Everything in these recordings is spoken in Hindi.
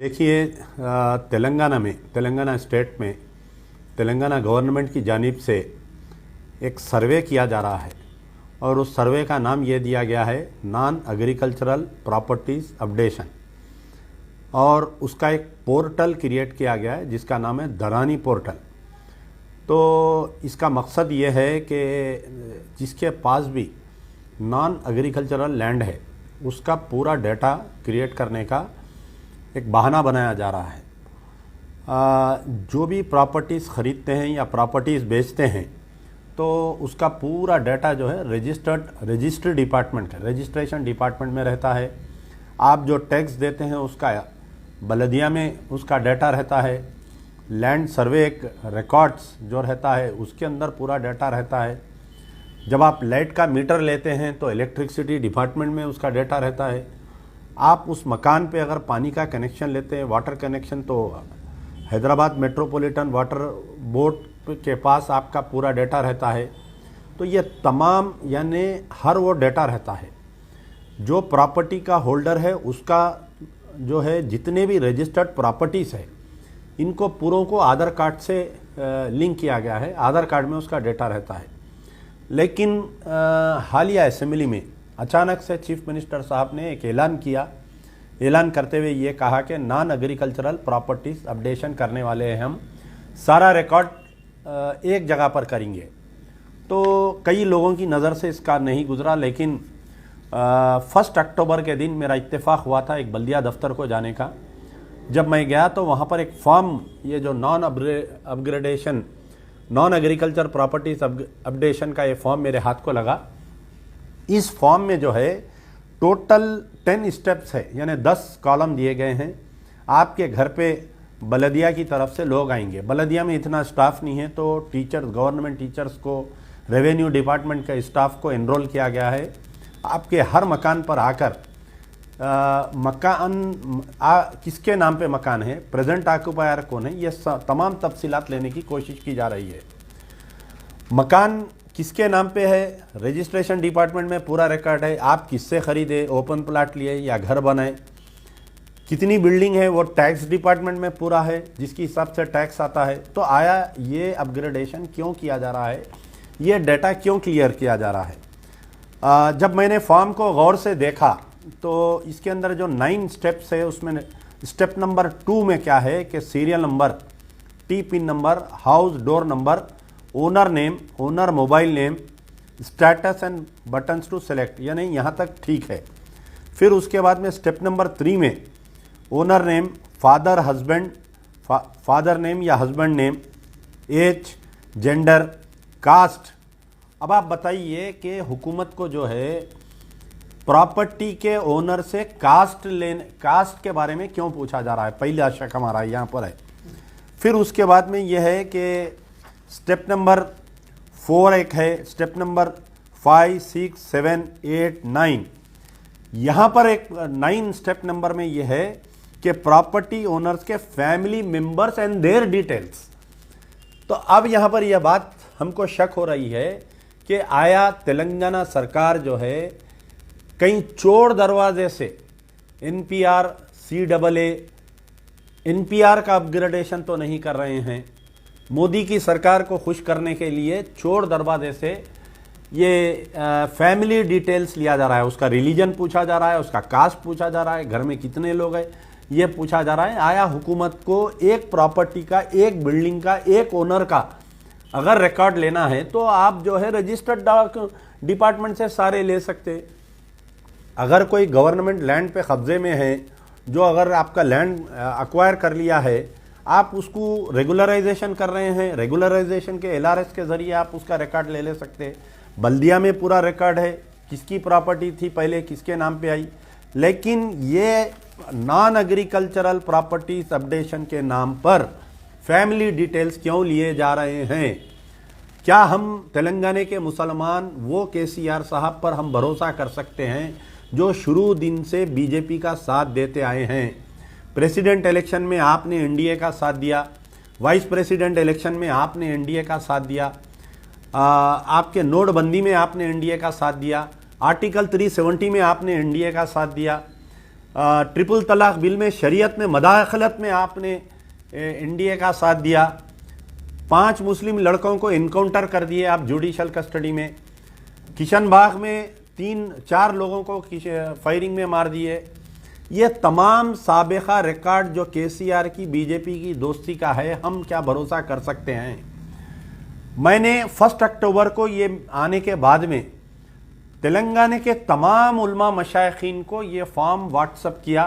देखिए, तेलंगाना स्टेट में तेलंगाना गवर्नमेंट की जानिब से एक सर्वे किया जा रहा है और उस सर्वे का नाम ये दिया गया है नॉन एग्रीकल्चरल प्रॉपर्टीज़ अपडेशन। और उसका एक पोर्टल क्रिएट किया गया है जिसका नाम है धरानी पोर्टल। तो इसका मकसद ये है कि जिसके पास भी नॉन एग्रीकल्चरल लैंड है उसका पूरा डेटा क्रिएट करने का एक बहाना बनाया जा रहा है। जो भी प्रॉपर्टीज़ ख़रीदते हैं या प्रॉपर्टीज़ बेचते हैं तो उसका पूरा डाटा जो है रजिस्टर डिपार्टमेंट का रजिस्ट्रेशन डिपार्टमेंट में रहता है। आप जो टैक्स देते हैं उसका बलदिया में उसका डाटा रहता है। लैंड सर्वे एक रिकॉर्ड्स जो रहता है उसके अंदर पूरा डाटा रहता है। जब आप लाइट का मीटर लेते हैं तो इलेक्ट्रिसिटी डिपार्टमेंट में उसका डाटा रहता है। आप उस मकान पे अगर पानी का कनेक्शन लेते हैं, वाटर कनेक्शन, तो हैदराबाद मेट्रोपॉलिटन वाटर बोर्ड के पास आपका पूरा डाटा रहता है। तो ये तमाम यानी हर वो डाटा रहता है जो प्रॉपर्टी का होल्डर है उसका जो है जितने भी रजिस्टर्ड प्रॉपर्टीज़ है इनको पूरों को आधार कार्ड से लिंक किया गया है। आधार कार्ड में उसका डाटा रहता है। लेकिन हालिया असेंबली में अचानक से चीफ मिनिस्टर साहब ने एक ऐलान करते हुए ये कहा कि नॉन एग्रीकल्चरल प्रॉपर्टीज़ अपडेशन करने वाले हैं हम, सारा रिकॉर्ड एक जगह पर करेंगे। तो कई लोगों की नज़र से इसका नहीं गुजरा, लेकिन 1 अक्टूबर के दिन मेरा इत्तेफाक हुआ था एक बल्दिया दफ्तर को जाने का। जब मैं गया तो वहाँ पर एक फॉर्म, ये जो नॉन एग्रीकल्चर प्रॉपर्टीज़ अपडेशन का ये फॉर्म मेरे हाथ को लगा। इस फॉर्म में जो है टोटल 10 स्टेप्स है, यानी 10 कॉलम दिए गए हैं। आपके घर पे बलदिया की तरफ से लोग आएंगे। बलदिया में इतना स्टाफ नहीं है तो टीचर्स, गवर्नमेंट टीचर्स को, रेवेन्यू डिपार्टमेंट के स्टाफ को एनरोल किया गया है। आपके हर मकान पर आकर किसके नाम पे मकान है, प्रेजेंट ऑक्यूपायर कौन है, ये तमाम तफसीलात लेने की कोशिश की जा रही है। मकान किसके नाम पे है, रजिस्ट्रेशन डिपार्टमेंट में पूरा रिकॉर्ड है। आप किससे ख़रीदे, ओपन प्लाट लिए या घर बनाए, कितनी बिल्डिंग है वो टैक्स डिपार्टमेंट में पूरा है जिसकी हिसाब से टैक्स आता है। तो आया ये अपग्रेडेशन क्यों किया जा रहा है, ये डाटा क्यों क्लियर किया जा रहा है। जब मैंने फॉर्म को गौर से देखा तो इसके अंदर जो 9 स्टेप्स है उसमें स्टेप नंबर 2 में क्या है कि serial number, T pin number, house door number, owner name, owner mobile name, status and buttons to select, यानी यहाँ तक ठीक है। फिर उसके बाद में स्टेप नंबर 3 में ओनर नेम, फादर नेम या husband name, age, gender, caste. अब आप बताइए कि हुकूमत को जो है प्रॉपर्टी के ओनर से कास्ट के बारे में क्यों पूछा जा रहा है, पहला शक हमारा यहाँ पर है। फिर उसके बाद में यह है कि स्टेप नंबर 4 एक है, स्टेप नंबर 5, 6, 7, 8, 9, यहाँ पर एक 9 स्टेप नंबर में यह है कि प्रॉपर्टी ओनर्स के family members and their details. तो अब यहाँ पर यह बात हमको शक हो रही है कि आया तेलंगाना सरकार जो है कहीं चोर दरवाजे से NPR, CAA, NPR का अपग्रेडेशन तो नहीं कर रहे हैं। मोदी की सरकार को खुश करने के लिए चोर दरवाजे से ये फैमिली डिटेल्स लिया जा रहा है। उसका रिलीजन पूछा जा रहा है, उसका कास्ट पूछा जा रहा है, घर में कितने लोग हैं ये पूछा जा रहा है। आया हुकूमत को एक प्रॉपर्टी का, एक बिल्डिंग का, एक ओनर का अगर रिकॉर्ड लेना है तो आप जो है रजिस्टर्ड डिपार्टमेंट से सारे ले सकते। अगर कोई गवर्नमेंट लैंड पे कब्जे में है, जो अगर आपका लैंड अक्वायर कर लिया है, आप उसको रेगुलराइजेशन कर रहे हैं, रेगुलराइजेशन के LRS के ज़रिए आप उसका रिकॉर्ड ले सकते। बल्दिया में पूरा रिकॉर्ड है किसकी प्रॉपर्टी थी पहले, किसके नाम पे आई। लेकिन ये नॉन एग्रीकल्चरल प्रॉपर्टीज अपडेशन के नाम पर फैमिली डिटेल्स क्यों लिए जा रहे हैं। क्या हम तेलंगाना के मुसलमान वो KCR साहब पर हम भरोसा कर सकते हैं जो शुरू दिन से बीजेपी का साथ देते आए हैं। प्रेसिडेंट इलेक्शन में आपने NDA का साथ दिया, वाइस प्रेसिडेंट इलेक्शन में आपने NDA का साथ दिया, आपके नोटबंदी में आपने NDA का साथ दिया, आर्टिकल 370 में आपने NDA का साथ दिया, ट्रिपल तलाक बिल में शरीयत में मदाखलत में आपने एनडीए का साथ दिया। 5 मुस्लिम लड़कों को इनकाउंटर कर दिए आप जुडिशल कस्टडी में। किशनबाग में 3-4 लोगों को फायरिंग में मार दिए। ये तमाम साबिका रिकॉर्ड जो केसीआर की बीजेपी की दोस्ती का है, हम क्या भरोसा कर सकते हैं। मैंने 1 अक्टूबर को ये आने के बाद में तेलंगाना के तमाम उलमा मशाइखीन को ये फॉर्म व्हाट्सअप किया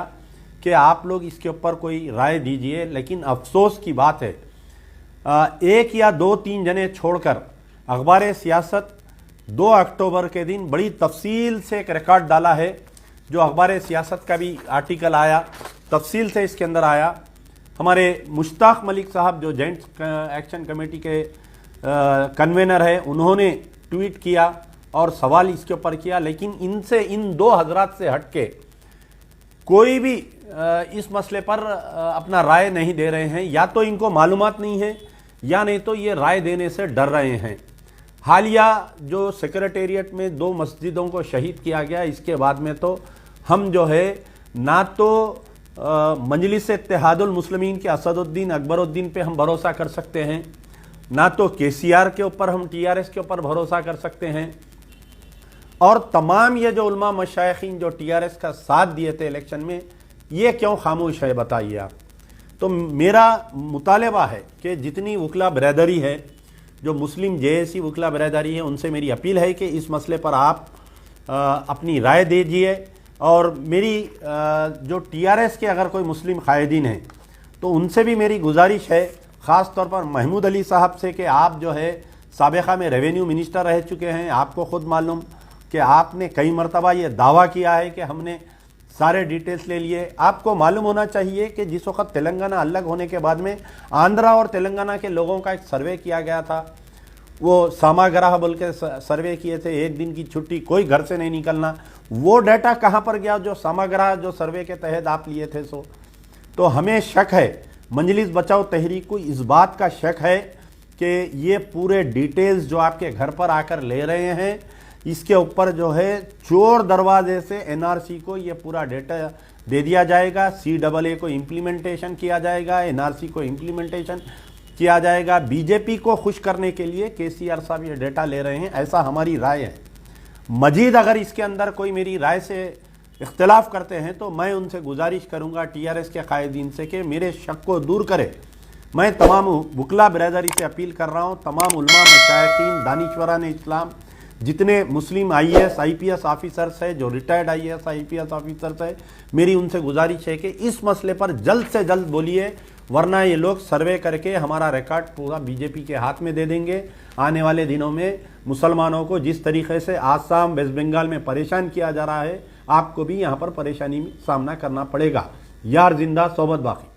कि आप लोग इसके ऊपर कोई राय दीजिए। लेकिन अफसोस की बात है, 1 या 2-3 जने छोड़कर अखबार सियासत 2 अक्टूबर के दिन बड़ी तफसील से एक रिकॉर्ड डाला है, जो अखबार सियासत का भी आर्टिकल आया, तफसील से इसके अंदर आया। हमारे मुश्ताक मलिक साहब जो जॉइंट एक्शन कमेटी के कन्वेनर है, उन्होंने ट्वीट किया और सवाल इसके ऊपर किया। लेकिन इनसे, इन 2 हजरात से हटके कोई भी इस मसले पर अपना राय नहीं दे रहे हैं। या तो इनको मालूमात नहीं है, या नहीं तो ये राय देने से डर रहे हैं। हालिया जो सेक्रेटेरिएट में 2 मस्जिदों को शहीद किया गया, इसके बाद में तो हम जो है ना तो मजलिस इत्तेहादुल मुस्लिमीन के असदुद्दीन अकबरुद्दीन पे हम भरोसा कर सकते हैं, ना तो केसीआर के ऊपर हम टीआरएस के ऊपर भरोसा कर सकते हैं। और तमाम ये जो उलमा मशाइखीन जो टीआरएस का साथ दिए थे इलेक्शन में, ये क्यों खामोश है बताइए आप। तो मेरा मुतालबा है कि जितनी वकला बरदरी है, जो मुस्लिम जेएसी वकला बरदरी है, उनसे मेरी अपील है कि इस मसले पर आप अपनी राय दीजिए। और मेरी जो टीआरएस के अगर कोई मुस्लिम कायदीन हैं तो उनसे भी मेरी गुजारिश है, ख़ास तौर पर महमूद अली साहब से, कि आप जो है साबिक़ा में रेवेन्यू मिनिस्टर रह चुके हैं। आपको ख़ुद मालूम कि आपने कई मरतबा ये दावा किया है कि हमने सारे डिटेल्स ले लिए। आपको मालूम होना चाहिए कि जिस वक्त तेलंगाना अलग होने के बाद में आंध्रा और तेलंगाना के लोगों का एक सर्वे किया गया था, वो सामाग्रह बोल के सर्वे किए थे, 1 दिन की छुट्टी, कोई घर से नहीं निकलना। वो डाटा कहाँ पर गया जो सामाग्रह जो सर्वे के तहत आप लिए थे? तो हमें शक है, मजलिस बचाओ तहरीक को इस बात का शक है कि ये पूरे डिटेल्स जो आपके घर पर आकर ले रहे हैं, इसके ऊपर जो है चोर दरवाजे से एनआरसी को ये पूरा डेटा दे दिया जाएगा, CAA को इम्प्लीमेंटेशन किया जाएगा, एनआरसी को इम्प्लीमेंटेशन किया जाएगा। बीजेपी को खुश करने के लिए केसीआर साहब ये डेटा ले रहे हैं, ऐसा हमारी राय है। मजीद अगर इसके अंदर कोई मेरी राय से इख्तलाफ करते हैं तो मैं उनसे गुजारिश करूंगा टीआरएस के कायदीन से कि मेरे शक को दूर करें। मैं तमाम वकला बरदरी से अपील कर रहा हूं, तमाम उलमा मशाइखीन, दानिशवरान इस्लाम, जितने मुस्लिम IAS IPS ऑफिसर्स है, जो रिटायर्ड IAS IPS ऑफिसर्स है, मेरी उनसे गुजारिश है कि इस मसले पर जल्द से जल्द बोलिए, वरना ये लोग सर्वे करके हमारा रिकॉर्ड पूरा बीजेपी के हाथ में दे देंगे। आने वाले दिनों में मुसलमानों को जिस तरीके से आसाम, वेस्ट बंगाल में परेशान किया जा रहा है, आपको भी यहाँ पर परेशानी में सामना करना पड़ेगा। यार जिंदा सोबत बाकी।